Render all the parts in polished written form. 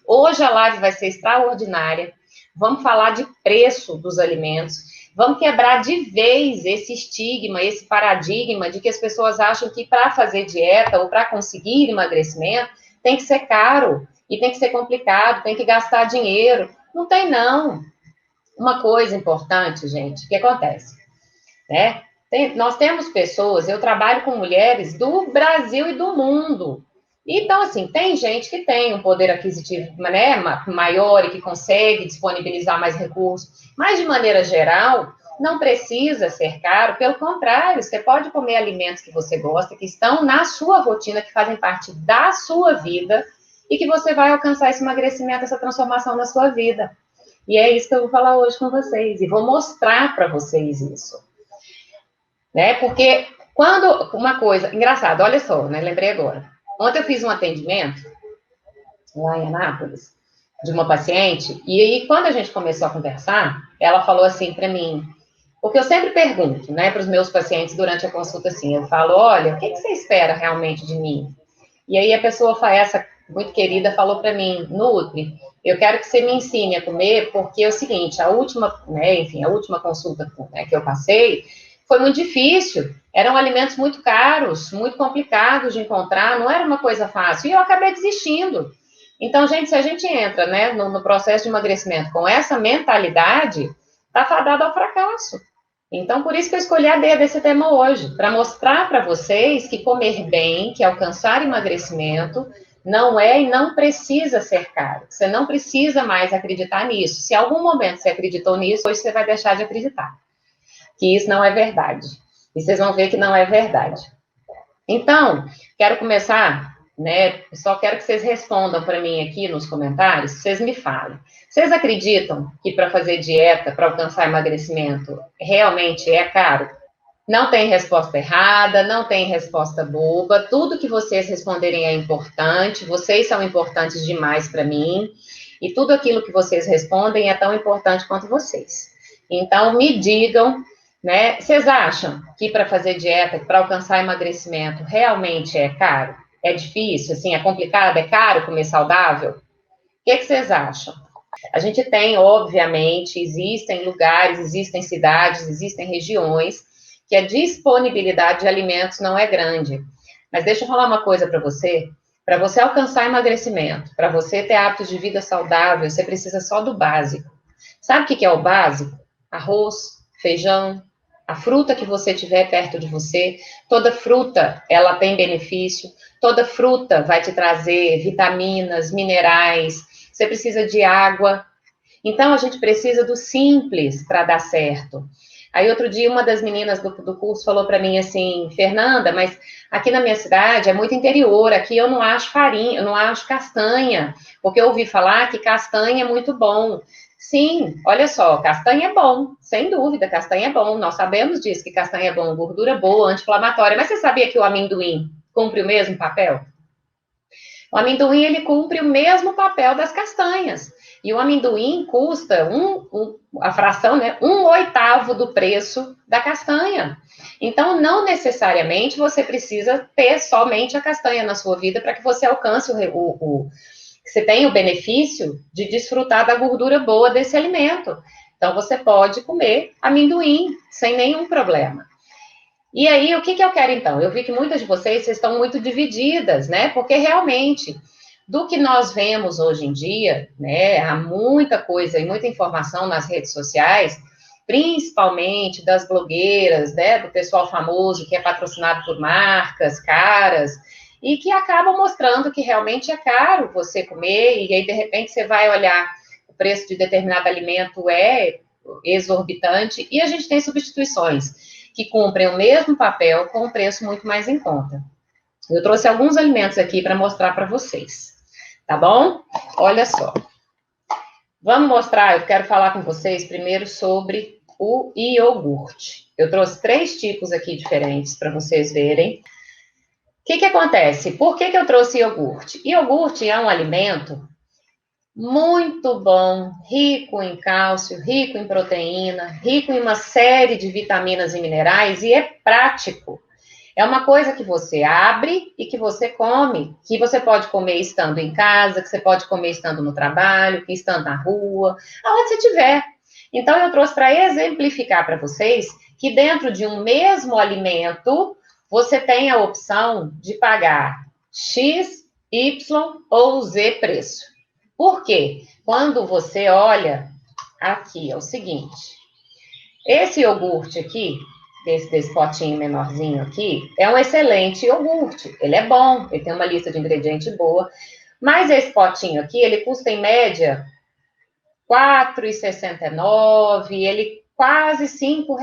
Hoje a live vai ser extraordinária. Vamos falar de preço dos alimentos. Vamos quebrar de vez esse estigma, esse paradigma de que as pessoas acham que para fazer dieta ou para conseguir emagrecimento tem que ser caro e tem que ser complicado, tem que gastar dinheiro. Não tem, não. Uma coisa importante, gente, que acontece, né? Nós temos pessoas, eu trabalho com mulheres do Brasil e do mundo. Então, assim, tem gente que tem um poder aquisitivo, né, maior e que consegue disponibilizar mais recursos, mas, de maneira geral, não precisa ser caro, pelo contrário, você pode comer alimentos que você gosta, que estão na sua rotina, que fazem parte da sua vida, e que você vai alcançar esse emagrecimento, essa transformação na sua vida. E é isso que eu vou falar hoje com vocês, e vou mostrar para vocês isso. Né? Porque quando uma coisa... Engraçado, olha só, né? Lembrei agora. Ontem eu fiz um atendimento lá em Anápolis, de uma paciente, e aí quando a gente começou a conversar, ela falou assim para mim, porque eu sempre pergunto, né, para os meus pacientes durante a consulta assim, eu falo, olha, o que você espera realmente de mim? E aí a pessoa, essa muito querida, falou para mim, Nutri, eu quero que você me ensine a comer, porque é o seguinte, a última, né, enfim, a última consulta, né, que eu passei, foi muito difícil, eram alimentos muito caros, muito complicados de encontrar, não era uma coisa fácil, e eu acabei desistindo. Então, gente, se a gente entra, né, no processo de emagrecimento com essa mentalidade, tá fadado ao fracasso. Então, por isso que eu escolhi a D desse tema hoje, para mostrar para vocês que comer bem, que alcançar emagrecimento, não é e não precisa ser caro. Você não precisa mais acreditar nisso. Se em algum momento você acreditou nisso, hoje você vai deixar de acreditar. Que isso não é verdade. E vocês vão ver que não é verdade. Então, quero começar, né? Só quero que vocês respondam para mim aqui nos comentários, vocês me falem. Vocês acreditam que para fazer dieta, para alcançar emagrecimento, realmente é caro? Não tem resposta errada, não tem resposta boba. Tudo que vocês responderem é importante. Vocês são importantes demais para mim. E tudo aquilo que vocês respondem é tão importante quanto vocês. Então, me digam, né? Vocês acham que para fazer dieta, para alcançar emagrecimento, realmente é caro? É difícil, assim, é complicado, é caro comer saudável? O que vocês acham? A gente tem, obviamente, existem lugares, existem cidades, existem regiões que a disponibilidade de alimentos não é grande. Mas deixa eu falar uma coisa para você alcançar emagrecimento, para você ter hábitos de vida saudável, você precisa só do básico. Sabe o que é o básico? Arroz, feijão, a fruta que você tiver perto de você, toda fruta, ela tem benefício, toda fruta vai te trazer vitaminas, minerais, você precisa de água. Então, a gente precisa do simples para dar certo. Aí, outro dia, uma das meninas do curso falou para mim assim, Fernanda, mas aqui na minha cidade é muito interior, aqui eu não acho farinha, eu não acho castanha, porque eu ouvi falar que castanha é muito bom. Sim, olha só, castanha é bom, sem dúvida, castanha é bom. Nós sabemos disso, que castanha é bom, gordura boa, anti-inflamatória. Mas você sabia que o amendoim cumpre o mesmo papel? O amendoim, ele cumpre o mesmo papel das castanhas. E o amendoim custa a fração, né, 1/8 do preço da castanha. Então, não necessariamente você precisa ter somente a castanha na sua vida para que você alcance você tenha o benefício de desfrutar da gordura boa desse alimento. Então, você pode comer amendoim sem nenhum problema. E aí, o que eu quero então? Eu vi que muitas de vocês estão muito divididas, né? Porque realmente, do que nós vemos hoje em dia, né? Há muita coisa e muita informação nas redes sociais, principalmente das blogueiras, né? Do pessoal famoso que é patrocinado por marcas caras e que acabam mostrando que realmente é caro você comer e aí, de repente, você vai olhar o preço de determinado alimento é exorbitante e a gente tem substituições que cumprem o mesmo papel com um preço muito mais em conta. Eu trouxe alguns alimentos aqui para mostrar para vocês, tá bom? Olha só. Vamos mostrar, eu quero falar com vocês primeiro sobre o iogurte. Eu trouxe 3 tipos aqui diferentes para vocês verem. O que acontece? Por que eu trouxe iogurte? Iogurte é um alimento muito bom, rico em cálcio, rico em proteína, rico em uma série de vitaminas e minerais e é prático. É uma coisa que você abre e que você come, que você pode comer estando em casa, que você pode comer estando no trabalho, que estando na rua, aonde você estiver. Então, eu trouxe para exemplificar para vocês que dentro de um mesmo alimento, você tem a opção de pagar X, Y ou Z preço. Por quê? Quando você olha aqui, é o seguinte, esse iogurte aqui, desse potinho menorzinho aqui, é um excelente iogurte. Ele é bom, ele tem uma lista de ingredientes boa, mas esse potinho aqui, ele custa em média R$ 4,69, ele quase R$ 5.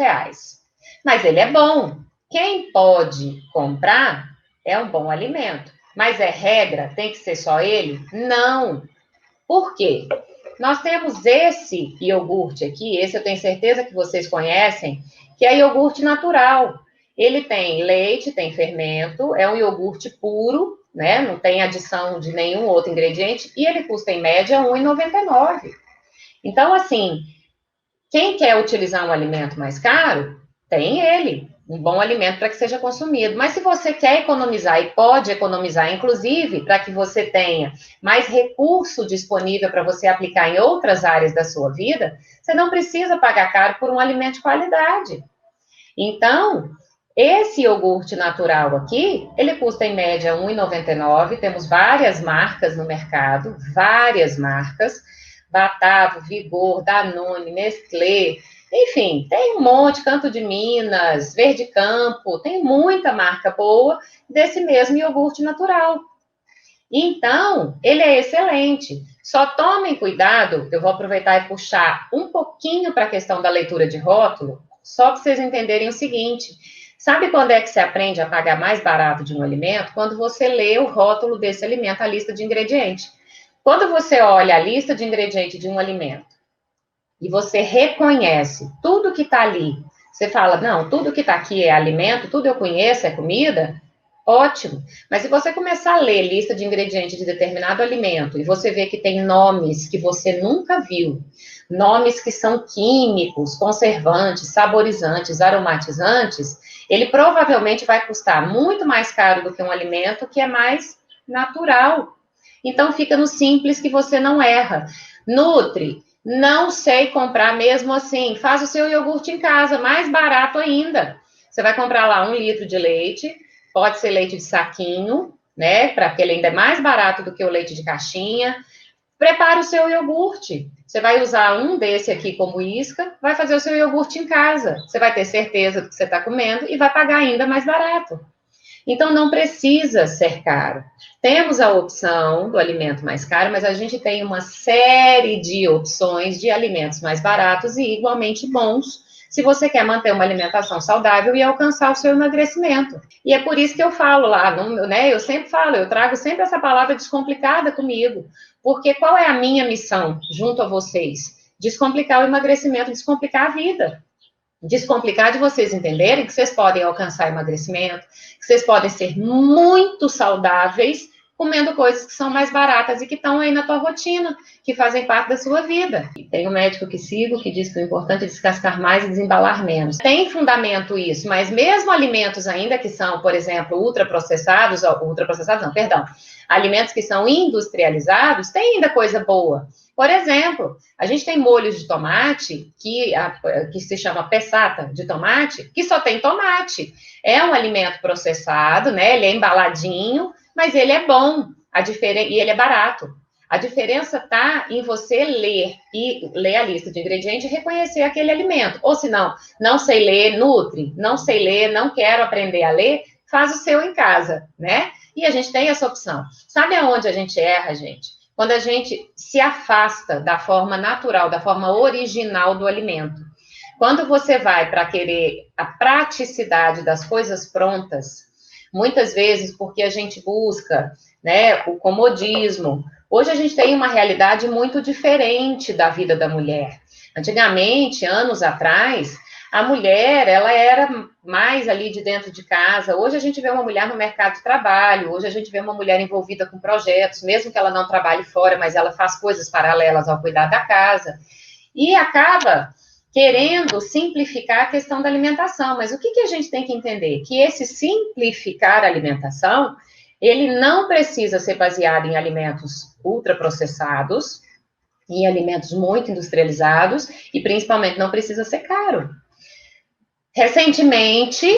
Mas ele é bom. Quem pode comprar é um bom alimento. Mas é regra? Tem que ser só ele? Não. Por quê? Nós temos esse iogurte aqui, esse eu tenho certeza que vocês conhecem, que é iogurte natural. Ele tem leite, tem fermento, é um iogurte puro, né? Não tem adição de nenhum outro ingrediente, e ele custa em média R$ 1,99. Então, assim, quem quer utilizar um alimento mais caro, tem ele, um bom alimento para que seja consumido. Mas se você quer economizar e pode economizar, inclusive, para que você tenha mais recurso disponível para você aplicar em outras áreas da sua vida, você não precisa pagar caro por um alimento de qualidade. Então, esse iogurte natural aqui, ele custa em média R$ 1,99. Temos várias marcas no mercado, várias marcas. Batavo, Vigor, Danone, Nestlé, enfim, tem um monte, Canto de Minas, Verde Campo, tem muita marca boa desse mesmo iogurte natural. Então, ele é excelente. Só tomem cuidado, eu vou aproveitar e puxar um pouquinho para a questão da leitura de rótulo, só para vocês entenderem o seguinte. Sabe quando é que você aprende a pagar mais barato de um alimento? Quando você lê o rótulo desse alimento, a lista de ingredientes. Quando você olha a lista de ingredientes de um alimento e você reconhece tudo que está ali, você fala, não, tudo que está aqui é alimento, tudo eu conheço, é comida, ótimo. Mas se você começar a ler lista de ingredientes de determinado alimento e você vê que tem nomes que você nunca viu, nomes que são químicos, conservantes, saborizantes, aromatizantes, ele provavelmente vai custar muito mais caro do que um alimento que é mais natural. Então, fica no simples que você não erra. Nutri, não sei comprar mesmo assim. Faz o seu iogurte em casa, mais barato ainda. Você vai comprar lá 1 litro de leite, pode ser leite de saquinho, né? Para que ele ainda é mais barato do que o leite de caixinha. Prepara o seu iogurte. Você vai usar um desse aqui como isca, vai fazer o seu iogurte em casa. Você vai ter certeza do que você está comendo e vai pagar ainda mais barato. Então, não precisa ser caro. Temos a opção do alimento mais caro, mas a gente tem uma série de opções de alimentos mais baratos e igualmente bons, se você quer manter uma alimentação saudável e alcançar o seu emagrecimento. E é por isso que eu falo lá, né? Eu sempre falo, eu trago sempre essa palavra descomplicada comigo, porque qual é a minha missão junto a vocês? Descomplicar o emagrecimento, descomplicar a vida. Descomplicar de vocês entenderem que vocês podem alcançar emagrecimento, que vocês podem ser muito saudáveis comendo coisas que são mais baratas e que estão aí na tua rotina, que fazem parte da sua vida. E tem um médico que sigo que diz que o importante é descascar mais e desembalar menos. Tem fundamento isso, mas mesmo alimentos ainda que são, por exemplo, ultraprocessados não, perdão, alimentos que são industrializados, tem ainda coisa boa. Por exemplo, a gente tem molhos de tomate que se chama pessata de tomate, que só tem tomate. É um alimento processado, né? Ele é embaladinho, mas ele é bom e ele é barato. A diferença está em você ler a lista de ingredientes e reconhecer aquele alimento. Ou se não sei ler, Nutri, não sei ler, não quero aprender a ler, faz o seu em casa, né? E a gente tem essa opção. Sabe aonde a gente erra, gente? Quando a gente se afasta da forma natural, da forma original do alimento. Quando você vai para querer a praticidade das coisas prontas, muitas vezes porque a gente busca, né, o comodismo. Hoje a gente tem uma realidade muito diferente da vida da mulher. Antigamente, anos atrás, a mulher, ela era mais ali de dentro de casa. Hoje a gente vê uma mulher no mercado de trabalho, hoje a gente vê uma mulher envolvida com projetos, mesmo que ela não trabalhe fora, mas ela faz coisas paralelas ao cuidar da casa. E acaba querendo simplificar a questão da alimentação. Mas o que a gente tem que entender? Que esse simplificar a alimentação, ele não precisa ser baseado em alimentos ultraprocessados, em alimentos muito industrializados, e principalmente não precisa ser caro. Recentemente,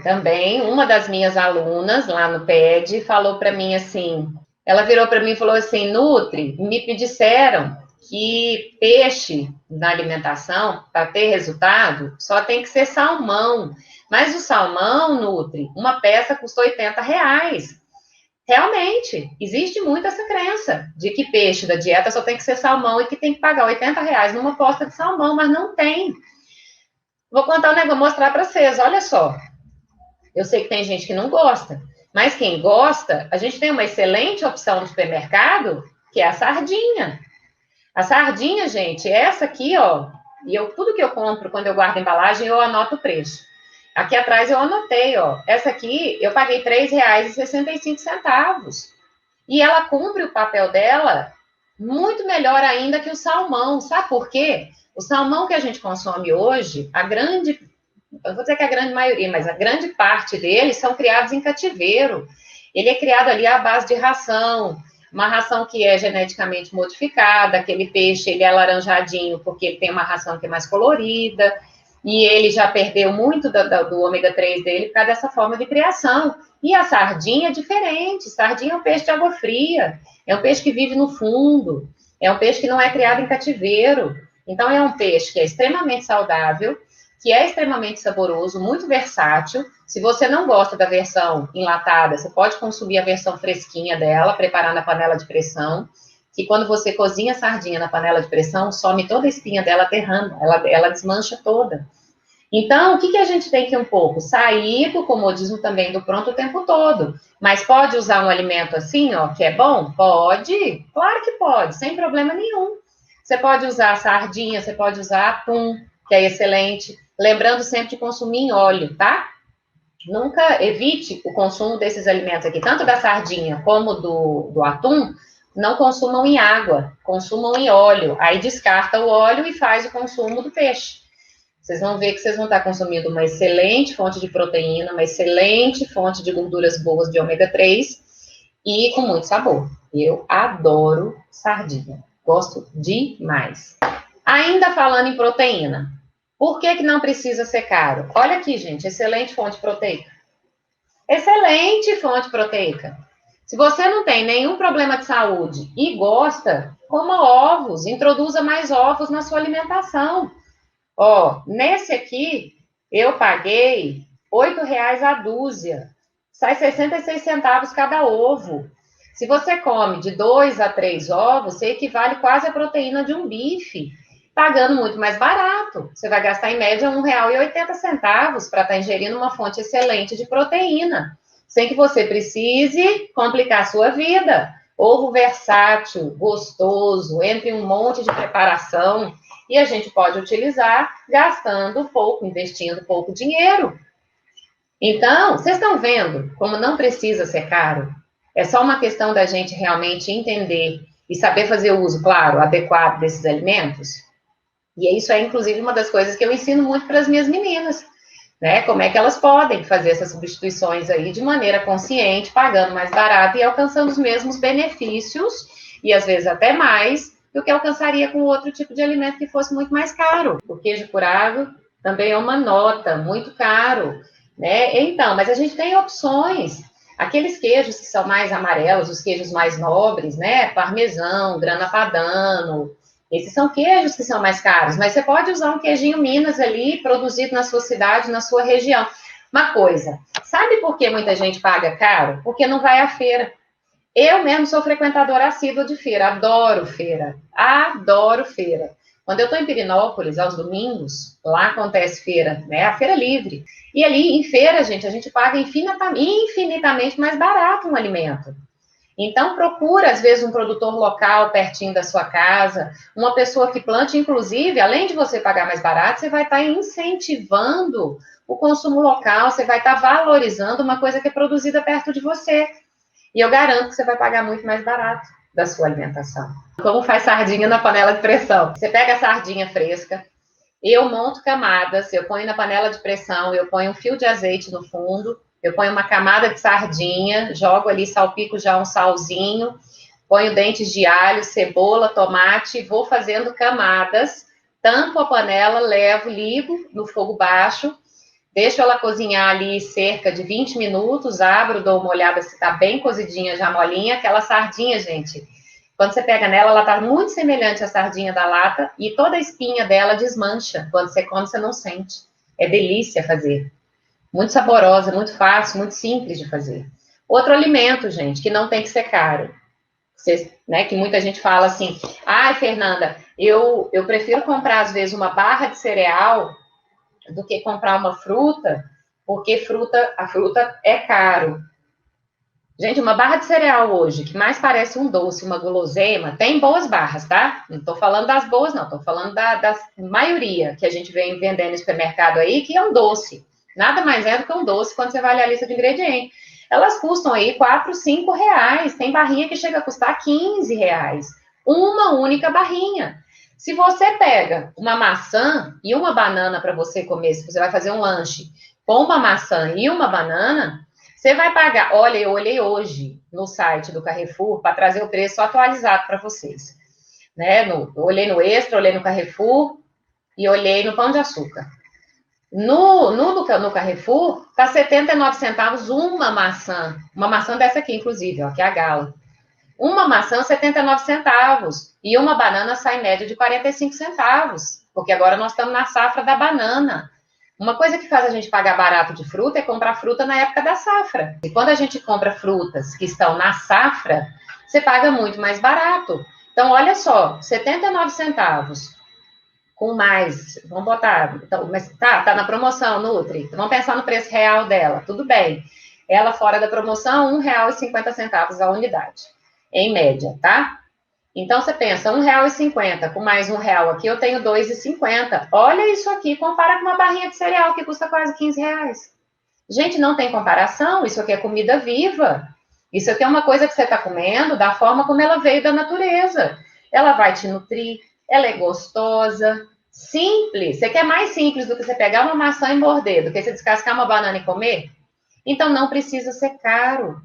também, uma das minhas alunas lá no PED falou para mim assim, ela virou para mim e falou assim, Nutri, me disseram que peixe na alimentação, para ter resultado, só tem que ser salmão. Mas o salmão, Nutri, uma peça custa R$80. Realmente, existe muito essa crença de que peixe da dieta só tem que ser salmão e que tem que pagar R$80 numa posta de salmão, mas não tem. Vou contar um negócio, mostrar para vocês, olha só. Eu sei que tem gente que não gosta, mas quem gosta, a gente tem uma excelente opção no supermercado, que é a sardinha. A sardinha, gente, essa aqui, ó, e tudo que eu compro, quando eu guardo a embalagem, eu anoto o preço. Aqui atrás eu anotei, ó, essa aqui eu paguei R$3,65. E ela cumpre o papel dela muito melhor ainda que o salmão. Sabe por quê? O salmão que a gente consome hoje, eu vou dizer que a grande maioria, mas a grande parte deles são criados em cativeiro. Ele é criado ali à base de ração, uma ração que é geneticamente modificada, aquele peixe, ele é alaranjadinho porque ele tem uma ração que é mais colorida, e ele já perdeu muito do ômega 3 dele por causa dessa forma de criação. E a sardinha é diferente, sardinha é um peixe de água fria, é um peixe que vive no fundo, é um peixe que não é criado em cativeiro. Então, é um peixe que é extremamente saudável, que é extremamente saboroso, muito versátil. Se você não gosta da versão enlatada, você pode consumir a versão fresquinha dela, preparar na panela de pressão, que quando você cozinha a sardinha na panela de pressão, some toda a espinha dela aterrando, ela desmancha toda. Então, o que a gente tem que um pouco? Sair do comodismo também do pronto o tempo todo. Mas pode usar um alimento assim, ó, que é bom? Pode, claro que pode, sem problema nenhum. Você pode usar sardinha, você pode usar atum, que é excelente. Lembrando sempre de consumir em óleo, tá? Nunca evite o consumo desses alimentos aqui, tanto da sardinha como do atum, não consumam em água, consumam em óleo. Aí descarta o óleo e faz o consumo do peixe. Vocês vão ver que vocês vão estar consumindo uma excelente fonte de proteína, uma excelente fonte de gorduras boas de ômega 3 e com muito sabor. Eu adoro sardinha, gosto demais. Ainda falando em proteína, por que não precisa ser caro? Olha aqui, gente, excelente fonte proteica. Excelente fonte proteica. Se você não tem nenhum problema de saúde e gosta, coma ovos, introduza mais ovos na sua alimentação. Ó, nesse aqui, eu paguei R$8 a dúzia. Sai 66 centavos cada ovo. Se você come de 2 a 3 ovos, você equivale quase à proteína de um bife, pagando muito mais barato. Você vai gastar, em média, R$1,80 para estar ingerindo uma fonte excelente de proteína, sem que você precise complicar a sua vida. Ovo versátil, gostoso, entre um monte de preparação, e a gente pode utilizar gastando pouco, investindo pouco dinheiro. Então, vocês estão vendo como não precisa ser caro? É só uma questão da gente realmente entender e saber fazer o uso, claro, adequado desses alimentos. E isso é, inclusive, uma das coisas que eu ensino muito para as minhas meninas, né? Como é que elas podem fazer essas substituições aí de maneira consciente, pagando mais barato e alcançando os mesmos benefícios, e às vezes até mais, do que alcançaria com outro tipo de alimento que fosse muito mais caro. O queijo curado também é uma nota, muito caro, né? Então, mas a gente tem opções. Aqueles queijos que são mais amarelos, os queijos mais nobres, né? Parmesão, grana padano, esses são queijos que são mais caros, mas você pode usar um queijinho Minas ali, produzido na sua cidade, na sua região. Uma coisa, sabe por que muita gente paga caro? Porque não vai à feira. Eu mesmo sou frequentadora assídua de feira, adoro feira, adoro feira. Quando eu estou em Pirinópolis, aos domingos, lá acontece feira, né? A feira livre. E ali, em feira, gente, a gente paga infinitamente mais barato um alimento. Então, procura, às vezes, um produtor local pertinho da sua casa, uma pessoa que plante, inclusive, além de você pagar mais barato, você vai estar incentivando o consumo local, você vai estar valorizando uma coisa que é produzida perto de você. E eu garanto que você vai pagar muito mais barato da sua alimentação. Como faz sardinha na panela de pressão? Você pega a sardinha fresca, Eu monto camadas, eu ponho na panela de pressão, eu ponho um fio de azeite no fundo, eu ponho uma camada de sardinha, jogo ali, salpico já um salzinho, ponho dentes de alho, cebola, tomate, vou fazendo camadas, tampo a panela, levo, ligo no fogo baixo, deixo ela cozinhar ali cerca de 20 minutos, abro, dou uma olhada se está bem cozidinha, já molinha. Aquela sardinha, gente, quando você pega nela, ela está muito semelhante à sardinha da lata e toda a espinha dela desmancha. Quando você come, você não sente. É delícia fazer. Muito saborosa, muito fácil, muito simples de fazer. Outro alimento, gente, que não tem que ser caro. Você, né, que muita gente fala assim, ai, Fernanda, eu prefiro comprar, às vezes, uma barra de cereal do que comprar uma fruta, porque a fruta é caro. Gente, uma barra de cereal hoje, que mais parece um doce, uma guloseima, tem boas barras, tá? Não estou falando das boas, não. Estou falando da maioria que a gente vem vendendo no supermercado aí, que é um doce. Nada mais é do que um doce quando você vai ler a lista de ingredientes. Elas custam aí 4, 5 reais. Tem barrinha que chega a custar 15 reais. Uma única barrinha. Se você pega uma maçã e uma banana para você comer, se você vai fazer um lanche com uma maçã e uma banana, você vai pagar. Olha, eu olhei hoje no site do Carrefour para trazer o preço atualizado para vocês. Né? Eu olhei no Extra, olhei no Carrefour e olhei no Pão de Açúcar. No Carrefour, tá 79 centavos uma maçã dessa aqui, inclusive, ó, que é a Gala. Uma maçã, 79 centavos. E uma banana sai em média de 45 centavos. Porque agora nós estamos na safra da banana. Uma coisa que faz a gente pagar barato de fruta é comprar fruta na época da safra. E quando a gente compra frutas que estão na safra, você paga muito mais barato. Então, olha só, 79 centavos com mais, vamos botar, então, mas tá na promoção, Nutri, então, vamos pensar no preço real dela, tudo bem. Ela fora da promoção, R$1,50 a unidade, em média, tá? Então, você pensa, R$1,50 com mais R$1 aqui, eu tenho R$2,50. Olha isso aqui, compara com uma barrinha de cereal que custa quase R$15. Gente, não tem comparação, isso aqui é comida viva. Isso aqui é uma coisa que você está comendo da forma como ela veio da natureza. Ela vai te nutrir, ela é gostosa, simples. Você quer mais simples do que você pegar uma maçã e morder, do que você descascar uma banana e comer? Então, não precisa ser caro.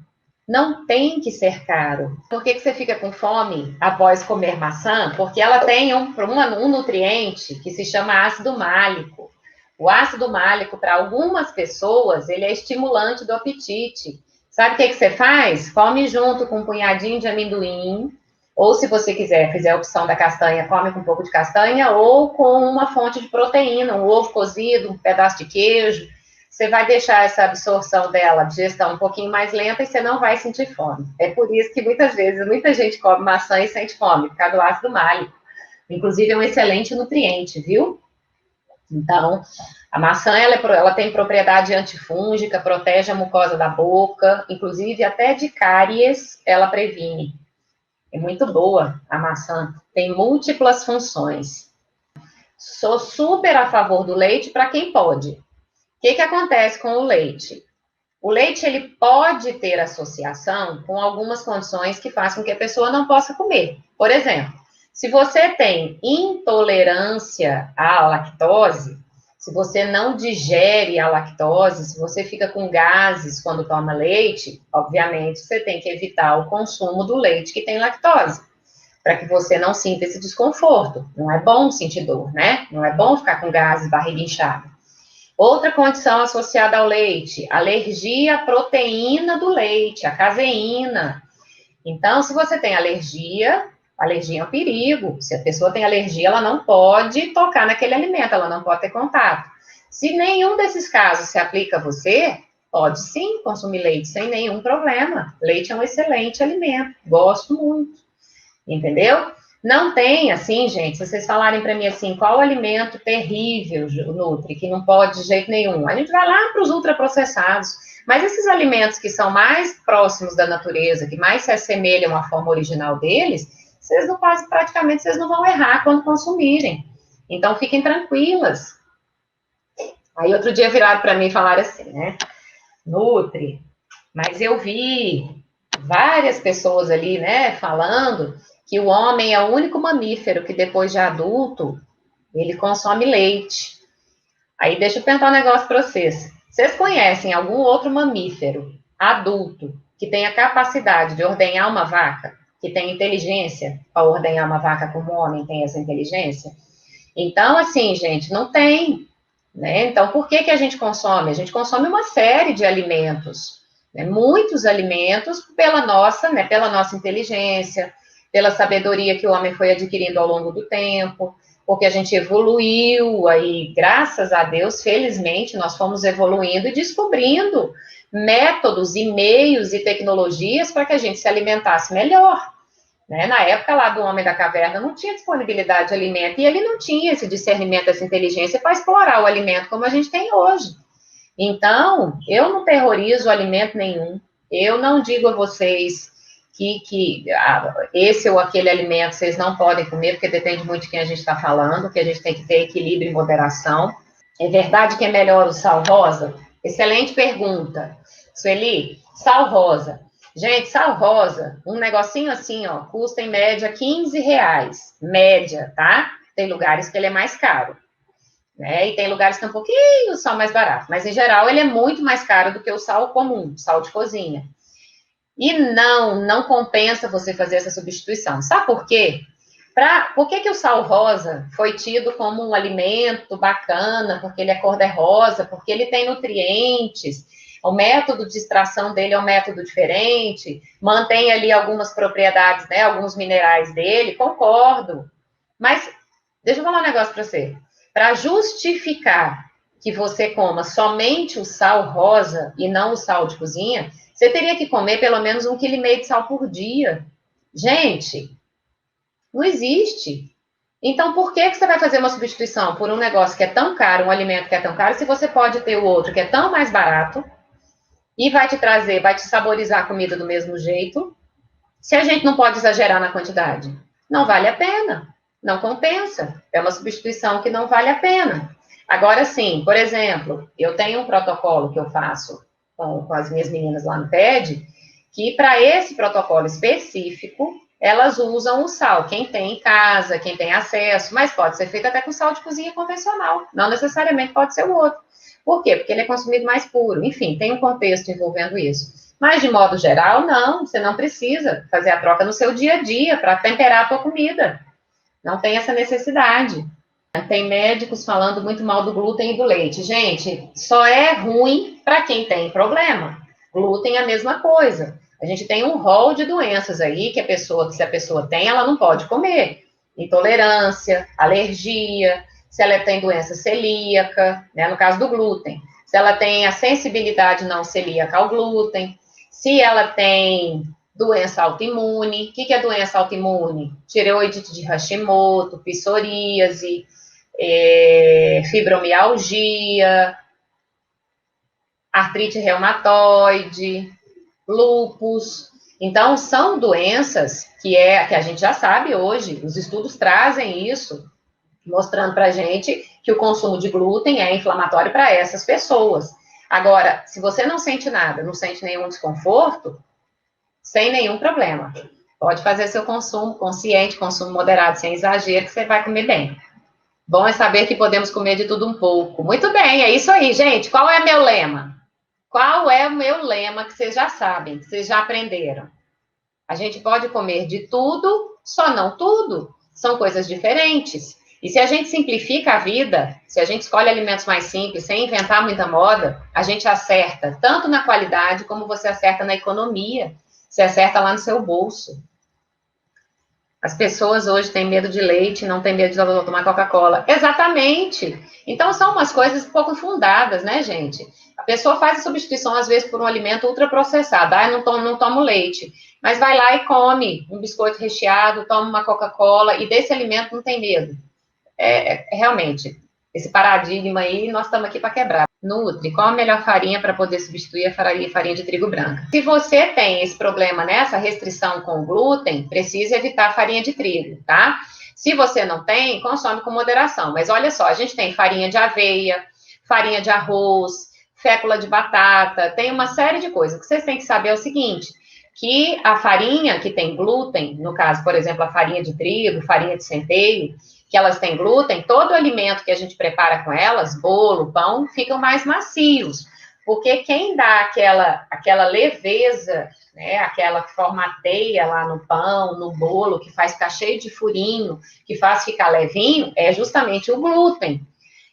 Não tem que ser caro. Por que você fica com fome após comer maçã? Porque ela tem um nutriente que se chama ácido málico. O ácido málico, para algumas pessoas, ele é estimulante do apetite. Sabe o que você faz? Come junto com um punhadinho de amendoim, ou se você quiser, fizer a opção da castanha, come com um pouco de castanha, ou com uma fonte de proteína, um ovo cozido, um pedaço de queijo. Você vai deixar essa absorção dela, a digestão um pouquinho mais lenta e você não vai sentir fome. É por isso que muitas vezes, muita gente come maçã e sente fome, por causa do ácido málico. Inclusive, é um excelente nutriente, viu? Então, a maçã, ela tem propriedade antifúngica, protege a mucosa da boca, inclusive até de cáries ela previne. É muito boa a maçã, tem múltiplas funções. Sou super a favor do leite para quem pode. O que acontece com o leite? O leite, ele pode ter associação com algumas condições que fazem com que a pessoa não possa comer. Por exemplo, se você tem intolerância à lactose, se você não digere a lactose, se você fica com gases quando toma leite, obviamente você tem que evitar o consumo do leite que tem lactose, para que você não sinta esse desconforto. Não é bom sentir dor, né? Não é bom ficar com gases, barriga inchada. Outra condição associada ao leite, alergia à proteína do leite, a caseína. Então, se você tem alergia é um perigo. Se a pessoa tem alergia, ela não pode tocar naquele alimento, ela não pode ter contato. Se nenhum desses casos se aplica a você, pode sim consumir leite sem nenhum problema. Leite é um excelente alimento, gosto muito, entendeu? Não tem, assim, gente, se vocês falarem para mim assim, qual alimento terrível, Nutri, que não pode de jeito nenhum, a gente vai lá para os ultraprocessados. Mas esses alimentos que são mais próximos da natureza, que mais se assemelham à forma original deles, vocês não quase praticamente vocês não vão errar quando consumirem. Então fiquem tranquilas. Aí outro dia viraram para mim e falaram assim, né? Nutri, mas eu vi várias pessoas ali, né, falando que o homem é o único mamífero que depois de adulto ele consome leite. Aí deixa eu perguntar um negócio para vocês. Vocês conhecem algum outro mamífero adulto que tenha capacidade de ordenhar uma vaca? Que tem inteligência para ordenhar uma vaca como o homem tem essa inteligência? Então, assim, gente, não tem, né? Então, por que a gente consome? A gente consome uma série de alimentos, né? Muitos alimentos né, pela nossa inteligência, pela sabedoria que o homem foi adquirindo ao longo do tempo, porque a gente evoluiu, aí, graças a Deus, felizmente, nós fomos evoluindo e descobrindo métodos e meios e tecnologias para que a gente se alimentasse melhor. Né? Na época lá do Homem da Caverna não tinha disponibilidade de alimento e ele não tinha esse discernimento, essa inteligência para explorar o alimento como a gente tem hoje. Então, eu não terrorizo alimento nenhum, eu não digo a vocês que esse ou aquele alimento vocês não podem comer, porque depende muito de quem a gente está falando, que a gente tem que ter equilíbrio e moderação. É verdade que é melhor o sal rosa? Excelente pergunta. Sueli, sal rosa. Gente, sal rosa, um negocinho assim, ó, custa em média R$15. Média, tá? Tem lugares que ele é mais caro, né? E tem lugares que é um pouquinho só mais barato. Mas, em geral, ele é muito mais caro do que o sal comum, sal de cozinha. E não compensa você fazer essa substituição. Sabe por quê? Por que o sal rosa foi tido como um alimento bacana? Porque ele é cor-de-rosa, porque ele tem nutrientes. O método de extração dele é um método diferente, mantém ali algumas propriedades, né, alguns minerais dele, concordo. Mas, deixa eu falar um negócio para você. Para justificar que você coma somente o sal rosa e não o sal de cozinha, você teria que comer pelo menos 1,5 kg de sal por dia. Gente, não existe. Então, por que você vai fazer uma substituição por um negócio que é tão caro, um alimento que é tão caro, se você pode ter o outro que é tão mais barato, e vai te saborizar a comida do mesmo jeito, se a gente não pode exagerar na quantidade? Não vale a pena, não compensa, é uma substituição que não vale a pena. Agora sim, por exemplo, eu tenho um protocolo que eu faço com as minhas meninas lá no PED, que para esse protocolo específico, elas usam o sal, quem tem em casa, quem tem acesso, mas pode ser feito até com sal de cozinha convencional, não necessariamente pode ser o outro. Por quê? Porque ele é consumido mais puro. Enfim, tem um contexto envolvendo isso. Mas, de modo geral, não. Você não precisa fazer a troca no seu dia a dia para temperar a tua comida. Não tem essa necessidade. Tem médicos falando muito mal do glúten e do leite. Gente, só é ruim para quem tem problema. Glúten é a mesma coisa. A gente tem um rol de doenças aí que se a pessoa tem, ela não pode comer. Intolerância, alergia, se ela tem doença celíaca, né, no caso do glúten, se ela tem a sensibilidade não celíaca ao glúten, se ela tem doença autoimune. O que é doença autoimune? Tireoidite de Hashimoto, psoríase, fibromialgia, artrite reumatoide, lúpus. Então, são doenças que a gente já sabe hoje, os estudos trazem isso, mostrando para a gente que o consumo de glúten é inflamatório para essas pessoas. Agora, se você não sente nada, não sente nenhum desconforto, sem nenhum problema. Pode fazer seu consumo consciente, consumo moderado, sem exagero, que você vai comer bem. Bom é saber que podemos comer de tudo um pouco. Muito bem, é isso aí, gente. Qual é meu lema? Qual é o meu lema que vocês já sabem, que vocês já aprenderam? A gente pode comer de tudo, só não tudo. São coisas diferentes. E se a gente simplifica a vida, se a gente escolhe alimentos mais simples, sem inventar muita moda, a gente acerta tanto na qualidade como você acerta na economia. Você acerta lá no seu bolso. As pessoas hoje têm medo de leite, não têm medo de tomar Coca-Cola. Exatamente. Então, são umas coisas pouco fundadas, né, gente? A pessoa faz a substituição, às vezes, por um alimento ultraprocessado. Ah, eu não tomo leite. Mas vai lá e come um biscoito recheado, toma uma Coca-Cola, e desse alimento não tem medo. Realmente, esse paradigma aí, nós estamos aqui para quebrar. Nutri, qual a melhor farinha para poder substituir a farinha de trigo branca? Se você tem esse problema, né, essa restrição com o glúten, precisa evitar a farinha de trigo, tá? Se você não tem, consome com moderação. Mas olha só, a gente tem farinha de aveia, farinha de arroz, fécula de batata, tem uma série de coisas. O que vocês têm que saber é o seguinte, que a farinha que tem glúten, no caso, por exemplo, a farinha de trigo, farinha de centeio, que elas têm glúten, todo o alimento que a gente prepara com elas, bolo, pão, ficam mais macios. Porque quem dá aquela leveza, né, aquela que formateia lá no pão, no bolo, que faz ficar cheio de furinho, que faz ficar levinho, é justamente o glúten.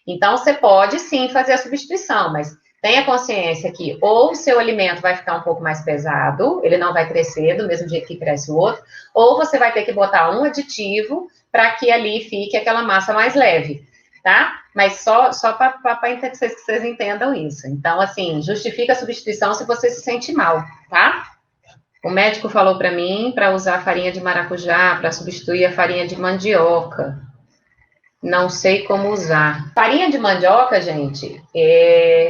Então, você pode sim fazer a substituição, mas tenha consciência que ou o seu alimento vai ficar um pouco mais pesado, ele não vai crescer do mesmo jeito que cresce o outro, ou você vai ter que botar um aditivo para que ali fique aquela massa mais leve, tá? Mas só para que vocês entendam isso. Então, assim, justifica a substituição se você se sente mal, tá? O médico falou para mim para usar a farinha de maracujá para substituir a farinha de mandioca. Não sei como usar. Farinha de mandioca, gente,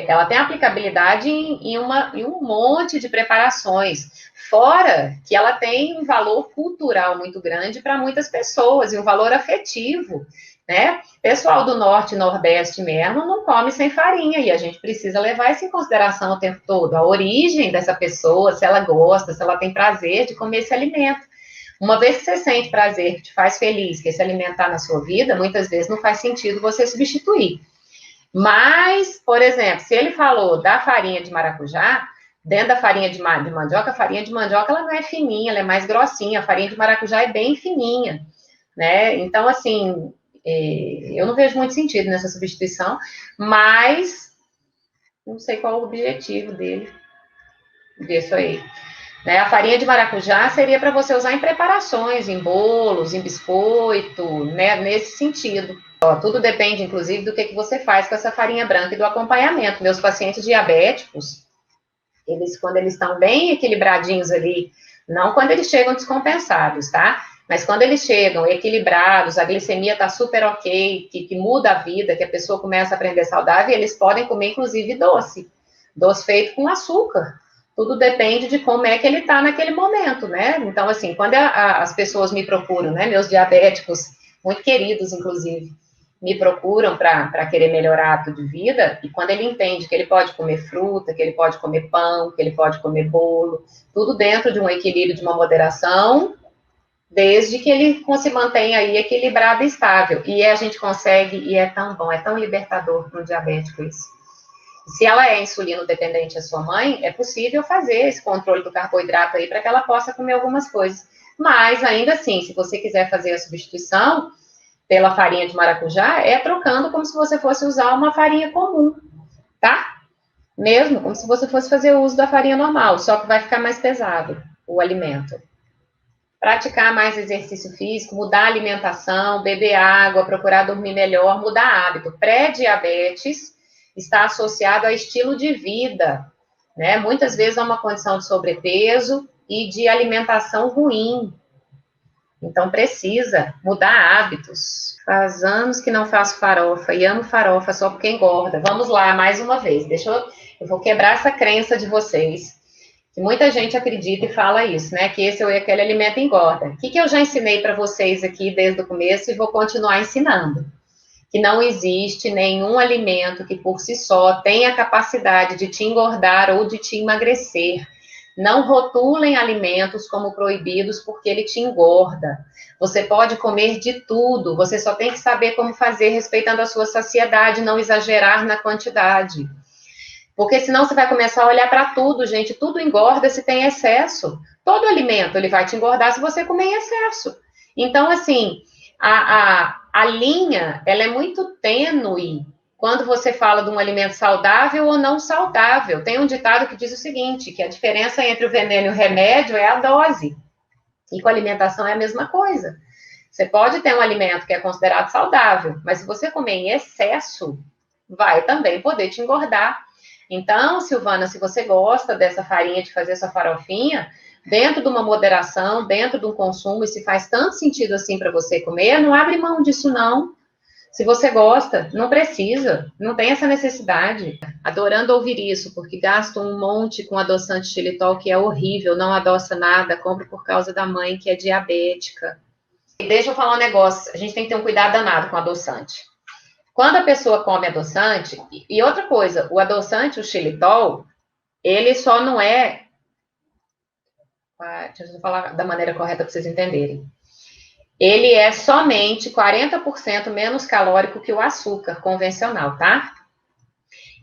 ela tem aplicabilidade em um monte de preparações. Fora que ela tem um valor cultural muito grande para muitas pessoas e um valor afetivo, né? Pessoal do norte e nordeste mesmo não come sem farinha e a gente precisa levar isso em consideração o tempo todo. A origem dessa pessoa, se ela gosta, se ela tem prazer de comer esse alimento. Uma vez que você sente prazer, que te faz feliz, que esse alimento está na sua vida, muitas vezes não faz sentido você substituir. Mas, por exemplo, se ele falou da farinha de maracujá, dentro da farinha de mandioca, a farinha de mandioca ela não é fininha, ela é mais grossinha, a farinha de maracujá é bem fininha, né? Então, assim, eu não vejo muito sentido nessa substituição, mas não sei qual o objetivo dele, disso aí. Né? A farinha de maracujá seria para você usar em preparações, em bolos, em biscoito, né? Nesse sentido. Ó, tudo depende, inclusive, do que você faz com essa farinha branca e do acompanhamento. Meus pacientes diabéticos, quando eles estão bem equilibradinhos ali, não quando eles chegam descompensados, tá? Mas quando eles chegam equilibrados, a glicemia está super ok, que muda a vida, que a pessoa começa a aprender saudável, eles podem comer, inclusive, doce feito com açúcar. Tudo depende de como é que ele está naquele momento, né? Então, assim, quando as pessoas me procuram, né? Meus diabéticos, muito queridos, inclusive, me procuram para querer melhorar o hábito de vida, e quando ele entende que ele pode comer fruta, que ele pode comer pão, que ele pode comer bolo, tudo dentro de um equilíbrio, de uma moderação, desde que ele se mantenha aí equilibrado e estável. E a gente consegue, e é tão bom, é tão libertador para um diabético isso. Se ela é insulino dependente, a sua mãe, é possível fazer esse controle do carboidrato aí para que ela possa comer algumas coisas. Mas, ainda assim, se você quiser fazer a substituição pela farinha de maracujá, é trocando como se você fosse usar uma farinha comum, tá? Mesmo como se você fosse fazer uso da farinha normal, só que vai ficar mais pesado o alimento. Praticar mais exercício físico, mudar a alimentação, beber água, procurar dormir melhor, mudar hábito. Pré-diabetes está associado a estilo de vida, né? Muitas vezes a uma condição de sobrepeso e de alimentação ruim. Então, precisa mudar hábitos. Faz anos que não faço farofa e amo farofa só porque engorda. Vamos lá, mais uma vez. Eu vou quebrar essa crença de vocês, que muita gente acredita e fala isso, né? Que esse ou aquele alimento engorda. O que eu já ensinei para vocês aqui desde o começo e vou continuar ensinando? Que não existe nenhum alimento que por si só tenha a capacidade de te engordar ou de te emagrecer. Não rotulem alimentos como proibidos porque ele te engorda. Você pode comer de tudo, você só tem que saber como fazer respeitando a sua saciedade, não exagerar na quantidade. Porque senão você vai começar a olhar para tudo, gente. Tudo engorda se tem excesso. Todo alimento ele vai te engordar se você comer em excesso. Então, assim, a linha, ela é muito tênue quando você fala de um alimento saudável ou não saudável. Tem um ditado que diz o seguinte, que a diferença entre o veneno e o remédio é a dose. E com a alimentação é a mesma coisa. Você pode ter um alimento que é considerado saudável, mas se você comer em excesso, vai também poder te engordar. Então, Silvana, se você gosta dessa farinha, de fazer sua farofinha, dentro de uma moderação, dentro de um consumo, e se faz tanto sentido assim para você comer, não abre mão disso, não. Se você gosta, não precisa, não tem essa necessidade. Adorando ouvir isso, porque gasto um monte com adoçante xilitol, que é horrível, não adoça nada, compro por causa da mãe, que é diabética. E deixa eu falar um negócio, a gente tem que ter um cuidado danado com adoçante. Quando a pessoa come adoçante, e outra coisa, o adoçante, o xilitol, ele só não é... Deixa eu falar da maneira correta para vocês entenderem. ele é somente 40% menos calórico que o açúcar convencional, tá?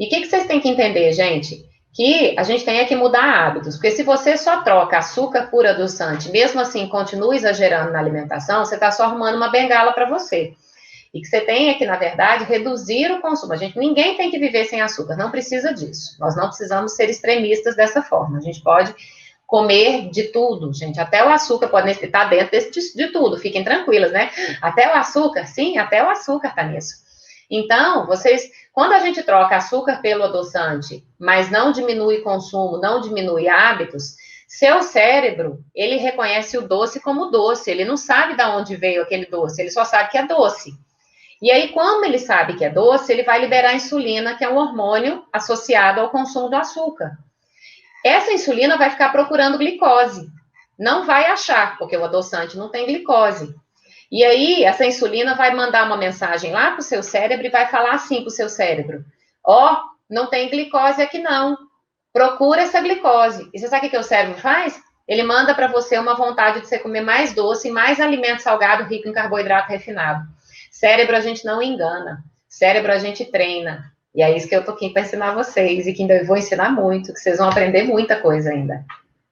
E o que vocês têm que entender, gente? Que a gente tem que mudar hábitos, porque se você só troca açúcar por adoçante, mesmo assim continua exagerando na alimentação, você está só arrumando uma bengala para você. E que você tem que, na verdade, reduzir o consumo. Ninguém tem que viver sem açúcar, não precisa disso. Nós não precisamos ser extremistas dessa forma. A gente pode comer de tudo, gente. Até o açúcar pode estar dentro de tudo, fiquem tranquilas, né? Até o açúcar, sim, até o açúcar está nisso. Então, quando a gente troca açúcar pelo adoçante, mas não diminui consumo, não diminui hábitos, seu cérebro, ele reconhece o doce como doce, ele não sabe de onde veio aquele doce, ele só sabe que é doce. E aí, como ele sabe que é doce, ele vai liberar a insulina, que é um hormônio associado ao consumo do açúcar. Essa insulina vai ficar procurando glicose, não vai achar, porque o adoçante não tem glicose. E aí, essa insulina vai mandar uma mensagem lá para o seu cérebro e vai falar assim para o seu cérebro: ó, não tem glicose aqui não, procura essa glicose. E você sabe o que o cérebro faz? Ele manda para você uma vontade de você comer mais doce, mais alimento salgado rico em carboidrato refinado. Cérebro a gente não engana, cérebro a gente treina. E é isso que eu tô aqui para ensinar vocês, e que ainda vou ensinar muito, que vocês vão aprender muita coisa ainda.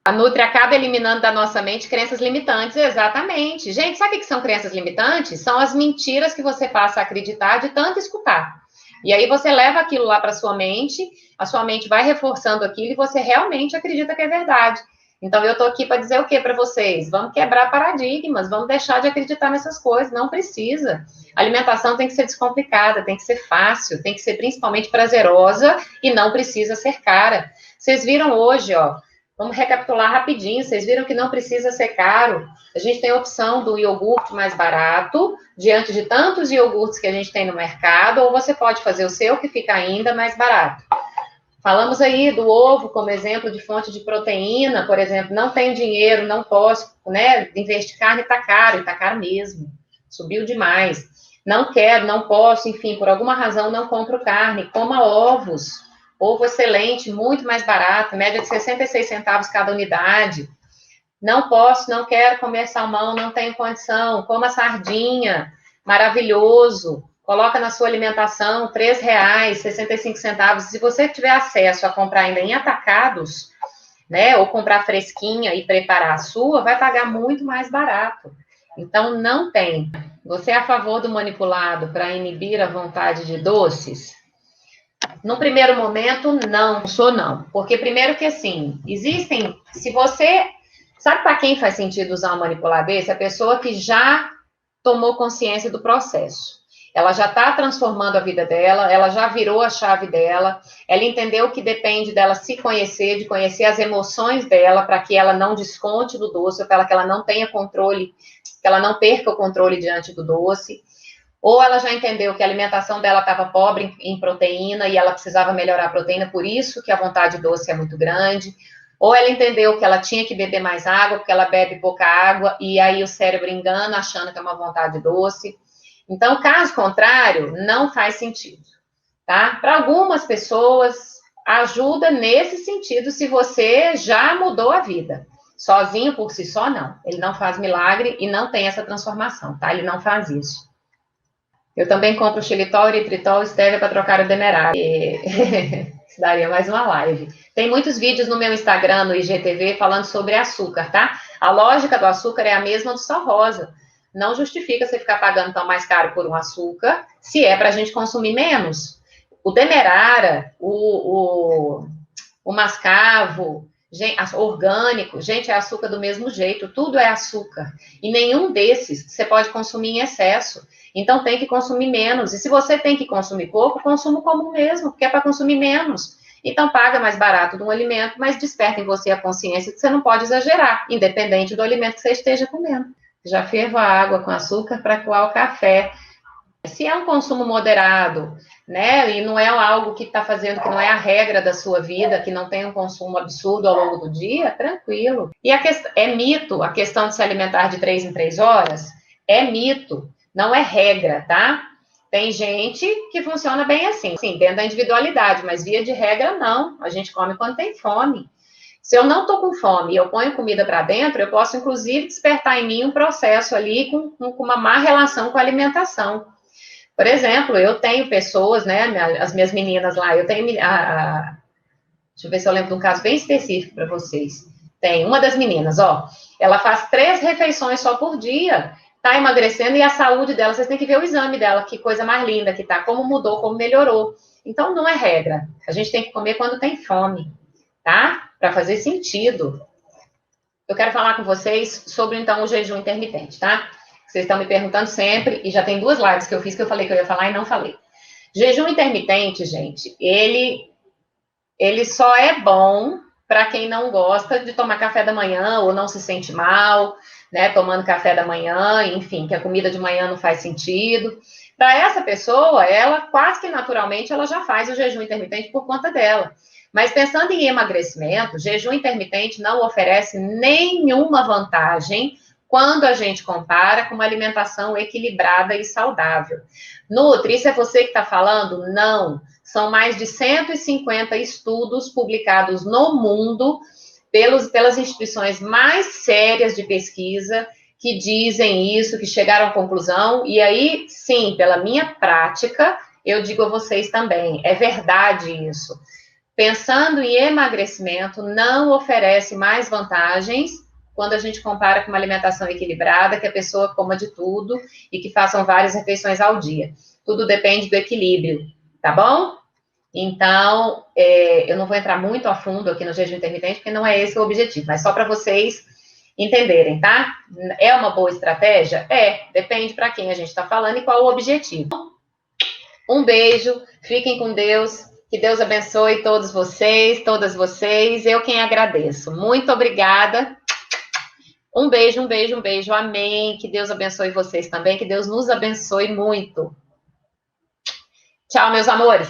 A Nutri acaba eliminando da nossa mente crenças limitantes, exatamente. Gente, sabe o que são crenças limitantes? São as mentiras que você passa a acreditar de tanto escutar. E aí você leva aquilo lá para sua mente, a sua mente vai reforçando aquilo e você realmente acredita que é verdade. Então eu tô aqui para dizer o que para vocês? Vamos quebrar paradigmas, vamos deixar de acreditar nessas coisas, não precisa. A alimentação tem que ser descomplicada, tem que ser fácil, tem que ser principalmente prazerosa e não precisa ser cara. Vocês viram hoje, ó, vamos recapitular rapidinho, vocês viram que não precisa ser caro. A gente tem a opção do iogurte mais barato, diante de tantos iogurtes que a gente tem no mercado, ou você pode fazer o seu, que fica ainda mais barato. Falamos aí do ovo como exemplo de fonte de proteína, por exemplo, não tenho dinheiro, não posso, né, investir carne, está caro, e está caro mesmo, subiu demais. Não quero, não posso, enfim, por alguma razão não compro carne, coma ovos. Ovo excelente, muito mais barato, média de 66 centavos cada unidade. Não posso, não quero comer salmão, não tenho condição. Coma sardinha, maravilhoso. Coloca na sua alimentação R$ 3,65. Se você tiver acesso a comprar ainda em atacados, né, ou comprar fresquinha e preparar a sua, vai pagar muito mais barato. Então, não tem. Você é a favor do manipulado para inibir a vontade de doces? No primeiro momento, não sou não. Porque primeiro que assim, se você, sabe para quem faz sentido usar um manipulador desse? A pessoa que já tomou consciência do processo. Ela já está transformando a vida dela, ela já virou a chave dela, ela entendeu que depende dela se conhecer, de conhecer as emoções dela, para que ela não desconte do doce, para que ela não tenha controle, que ela não perca o controle diante do doce. Ou ela já entendeu que a alimentação dela estava pobre em proteína e ela precisava melhorar a proteína, por isso que a vontade doce é muito grande. Ou ela entendeu que ela tinha que beber mais água, porque ela bebe pouca água, e aí o cérebro engana, achando que é uma vontade doce. Então, caso contrário, não faz sentido, tá? Para algumas pessoas, ajuda nesse sentido se você já mudou a vida. Sozinho, por si só, não. Ele não faz milagre e não tem essa transformação, tá? Ele não faz isso. Eu também compro xilitol, eritritol, stevia para trocar o demerara. Isso daria mais uma live. Tem muitos vídeos no meu Instagram, no IGTV, falando sobre açúcar, tá? A lógica do açúcar é a mesma do sal rosa. Não justifica você ficar pagando tão mais caro por um açúcar, se é para a gente consumir menos. O demerara, o mascavo, orgânico, gente, é açúcar do mesmo jeito, tudo é açúcar. E nenhum desses você pode consumir em excesso. Então tem que consumir menos. E se você tem que consumir pouco, consuma comum mesmo, porque é para consumir menos. Então paga mais barato de um alimento, mas desperta em você a consciência que você não pode exagerar, independente do alimento que você esteja comendo. Já fervo a água com açúcar para coar o café. Se é um consumo moderado, né, e não é algo que está fazendo, que não é a regra da sua vida, que não tem um consumo absurdo ao longo do dia, tranquilo. E é mito a questão de se alimentar de 3 em 3 horas? É mito, não é regra, tá? Tem gente que funciona bem assim, sim, dentro da individualidade, mas via de regra não, a gente come quando tem fome. Se eu não estou com fome e eu ponho comida para dentro, eu posso, inclusive, despertar em mim um processo ali com uma má relação com a alimentação. Por exemplo, eu tenho pessoas, né, as minhas meninas lá, eu tenho, deixa eu ver se eu lembro de um caso bem específico para vocês. Tem uma das meninas, ó, ela faz 3 refeições só por dia, tá emagrecendo e a saúde dela, vocês têm que ver o exame dela, que coisa mais linda que tá, como mudou, como melhorou. Então, não é regra. A gente tem que comer quando tem fome, tá? Para fazer sentido. Eu quero falar com vocês sobre, então, o jejum intermitente, tá? Vocês estão me perguntando sempre, e já tem 2 lives que eu fiz que eu falei que eu ia falar e não falei. Jejum intermitente, gente, ele só é bom para quem não gosta de tomar café da manhã ou não se sente mal, né, tomando café da manhã, enfim, que a comida de manhã não faz sentido. Para essa pessoa, ela quase que naturalmente ela já faz o jejum intermitente por conta dela. Mas pensando em emagrecimento, jejum intermitente não oferece nenhuma vantagem quando a gente compara com uma alimentação equilibrada e saudável. Nutri, isso é você que está falando? Não. São mais de 150 estudos publicados no mundo pelas instituições mais sérias de pesquisa que dizem isso, que chegaram à conclusão. E aí, sim, pela minha prática, eu digo a vocês também, é verdade isso. Pensando em emagrecimento, não oferece mais vantagens quando a gente compara com uma alimentação equilibrada, que a pessoa coma de tudo e que façam várias refeições ao dia. Tudo depende do equilíbrio, tá bom? Então, eu não vou entrar muito a fundo aqui no jejum intermitente, porque não é esse o objetivo, mas só para vocês entenderem, tá? É uma boa estratégia? Depende para quem a gente está falando e qual o objetivo. Um beijo, fiquem com Deus, que Deus abençoe todos vocês, todas vocês, eu quem agradeço. Muito obrigada. Um beijo, um beijo, um beijo, amém. Que Deus abençoe vocês também, que Deus nos abençoe muito. Tchau, meus amores.